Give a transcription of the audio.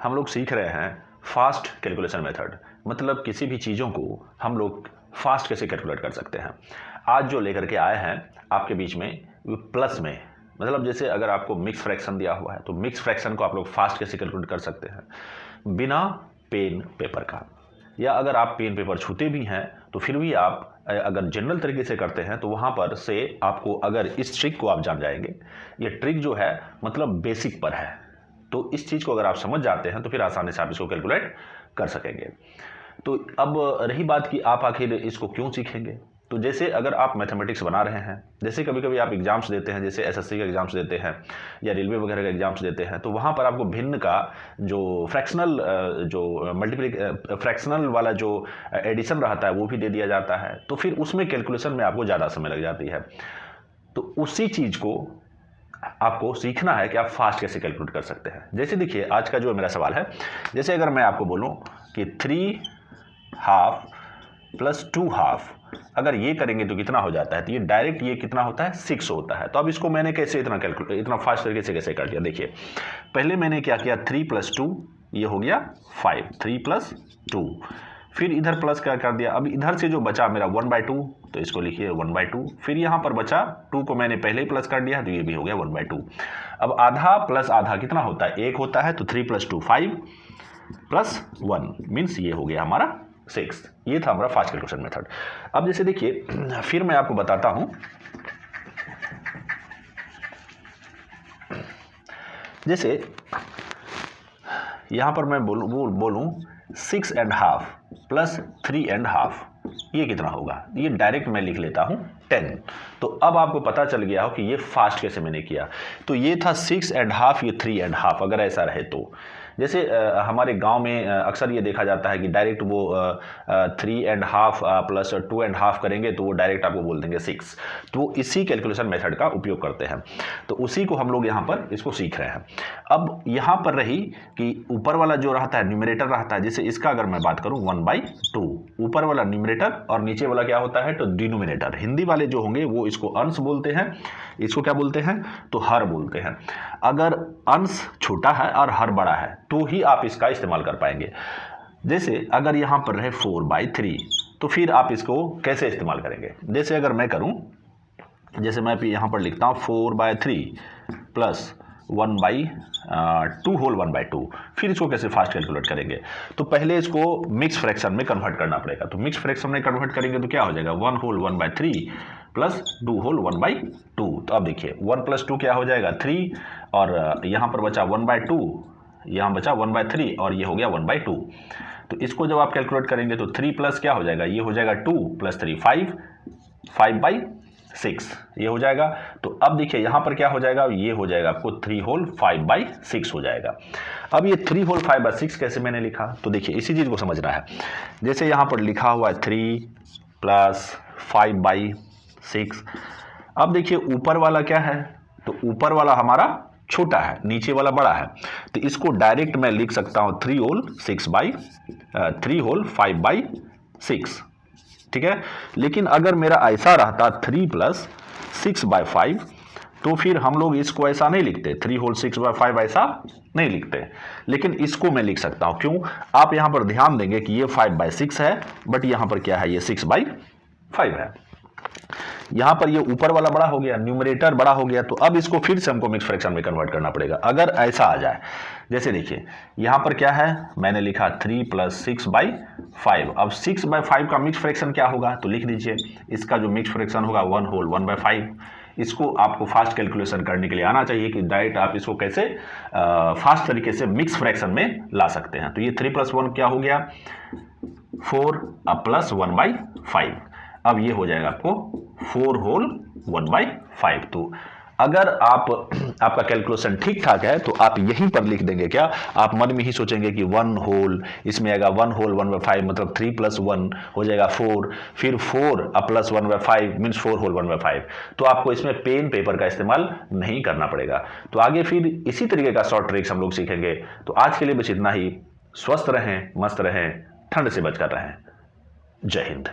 हम लोग सीख रहे हैं फास्ट कैलकुलेशन मेथड, मतलब किसी भी चीज़ों को हम लोग फास्ट कैसे कैलकुलेट कर सकते हैं। आज जो लेकर के आए हैं आपके बीच में वो प्लस में, मतलब जैसे अगर आपको मिक्स फ्रैक्शन दिया हुआ है तो मिक्स फ्रैक्शन को आप लोग फास्ट कैसे कैलकुलेट कर सकते हैं बिना पेन पेपर का, या अगर आप पेन पेपर छूते भी हैं तो फिर भी आप अगर जनरल तरीके से करते हैं तो वहाँ पर से आपको अगर इस ट्रिक को आप जान जाएंगे, ये ट्रिक जो है मतलब बेसिक पर है, तो इस चीज़ को अगर आप समझ जाते हैं तो फिर आसानी से आप इसको कैलकुलेट कर सकेंगे। तो अब रही बात कि आप आखिर इसको क्यों सीखेंगे, तो जैसे अगर आप मैथमेटिक्स बना रहे हैं, जैसे कभी कभी आप एग्जाम्स देते हैं, जैसे एसएससी के एग्जाम्स देते हैं या रेलवे वगैरह के एग्जाम्स देते हैं, तो वहाँ पर आपको भिन्न का जो फ्रैक्शनल जो फ्रैक्शनल वाला जो एडिशन रहता है वो भी दे दिया जाता है, तो फिर उसमें कैलकुलेशन में आपको ज़्यादा समय लग जाती है। तो उसी चीज़ को आपको सीखना है कि आप फास्ट कैसे कैलकुलेट कर सकते हैं। जैसे देखिए आज का जो मेरा सवाल है, जैसे अगर मैं आपको बोलूं कि 3/2 + 2/2 अगर ये करेंगे तो कितना हो जाता है, तो ये डायरेक्ट ये कितना होता है 6 होता है। तो अब इसको मैंने कैसे इतना फास्ट तरीके से कैसे कर दिया, देखिए पहले मैंने क्या किया 3 + 2 ये हो गया 5, 3 + 2, फिर इधर प्लस क्या कर दिया, अब इधर से जो बचा मेरा 1/2 तो इसको लिखिए 1/2, फिर यहाँ पर बचा 2 को मैंने पहले ही प्लस कर दिया तो ये भी हो गया 1/2। अब आधा प्लस आधा कितना होता है 1 होता है, तो 3 + 2 5 + 1 मीन्स ये हो गया हमारा 6। ये था हमारा फास्ट कैलकुलेशन मेथड। अब जैसे देखिए फिर मैं आपको बताता हूँ, जैसे यहाँ पर मैं बोलूँ 6.5 + 3.5 ये कितना होगा, ये डायरेक्ट मैं लिख लेता हूँ 10। तो अब आपको पता चल गया हो कि ये फास्ट कैसे मैंने किया। तो ये था 6.5, ये 3.5 अगर ऐसा रहे तो। जैसे हमारे गांव में अक्सर ये देखा जाता है कि डायरेक्ट वो 3.5 + 2.5 करेंगे तो वो डायरेक्ट आपको बोल देंगे 6। तो वो इसी कैलकुलेशन मेथड का उपयोग करते हैं, तो उसी को हम लोग यहाँ पर इसको सीख रहे हैं। अब यहाँ पर रही कि ऊपर वाला जो रहता है न्यूमरेटर रहता है, जैसे इसका अगर मैं बात करूँ 1/2, ऊपर वाला न्यूमरेटर और नीचे वाला क्या होता है तो डिनोमिनेटर। हिंदी वाले जो होंगे वो इसको अंश बोलते हैं, इसको क्या बोलते हैं तो हर बोलते हैं। अगर अंश छोटा है और हर बड़ा है तो ही आप इसका इस्तेमाल कर पाएंगे। जैसे अगर यहाँ पर रहे 4/3 तो फिर आप इसको कैसे इस्तेमाल करेंगे, जैसे अगर मैं करूँ, जैसे मैं यहाँ पर लिखता हूँ 4/3 + 1/2 होल 1/2, फिर इसको कैसे फास्ट कैलकुलेट करेंगे, तो पहले इसको मिक्स फ्रैक्शन में कन्वर्ट करना पड़ेगा। तो मिक्स फ्रैक्शन में कन्वर्ट करेंगे तो क्या हो जाएगा 1 होल 1/3 + 2 होल 1/2। तो अब देखिए 1 + 2 क्या हो जाएगा 3, और यहाँ पर बचा 1/2, यहाँ बचा 1/3 और ये हो गया 1/2। तो इसको जब आप कैलकुलेट करेंगे तो 3 प्लस क्या हो जाएगा, ये हो जाएगा 2 + 3 5/6 ये हो जाएगा। तो अब देखिए यहाँ पर क्या हो जाएगा, ये हो जाएगा आपको 3 होल 5/6 हो जाएगा। अब ये 3 होल 5/6 कैसे मैंने लिखा, तो देखिए इसी चीज़ को समझना है। जैसे यहाँ पर लिखा हुआ है 3 + 5/6। अब देखिए ऊपर वाला क्या है, तो ऊपर वाला हमारा छोटा है, नीचे वाला बड़ा है, तो इसको डायरेक्ट मैं लिख सकता हूँ 3 होल 5/6, ठीक है। लेकिन अगर मेरा ऐसा रहता 3 + 6/5 तो फिर हम लोग इसको ऐसा नहीं लिखते, 3 होल 6/5 ऐसा नहीं लिखते, लेकिन इसको मैं लिख सकता हूँ। क्यों, आप यहाँ पर ध्यान देंगे कि ये 5/6 है, बट यहाँ पर क्या है ये 6/5 है। यहाँ पर ये ऊपर वाला बड़ा हो गया, न्यूमरेटर बड़ा हो गया, तो अब इसको फिर से हमको मिक्स फ्रैक्शन में कन्वर्ट करना पड़ेगा अगर ऐसा आ जाए। जैसे देखिए यहाँ पर क्या है, मैंने लिखा 3 + 6/5। अब 6/5 का मिक्स फ्रैक्शन क्या होगा, तो लिख दीजिए इसका जो मिक्स फ्रैक्शन होगा 1 होल 1/5। इसको आपको फास्ट कैलकुलेशन करने के लिए आना चाहिए कि डायरेक्ट आप इसको कैसे फास्ट तरीके से मिक्स फ्रैक्शन में ला सकते हैं। तो ये 3 + 1 क्या हो गया 4 + 1/5। अब ये हो जाएगा आपको 4 होल 1/5। तो अगर आपका कैलकुलेशन ठीक ठाक है तो आप यहीं पर लिख देंगे, क्या आप मन में ही सोचेंगे कि 1 होल, इसमें आएगा 1 होल 1/5 मतलब 3 + 1 हो जाएगा 4, फिर 4 + 1/5 मीन्स 4 होल 1/5। तो आपको इसमें पेन पेपर का इस्तेमाल नहीं करना पड़ेगा। तो आगे फिर इसी तरीके का शॉर्ट ट्रिक्स हम लोग सीखेंगे। तो आज के लिए बस इतना ही। स्वस्थ रहें, मस्त रहें, ठंड से बचकर रहें। जय हिंद।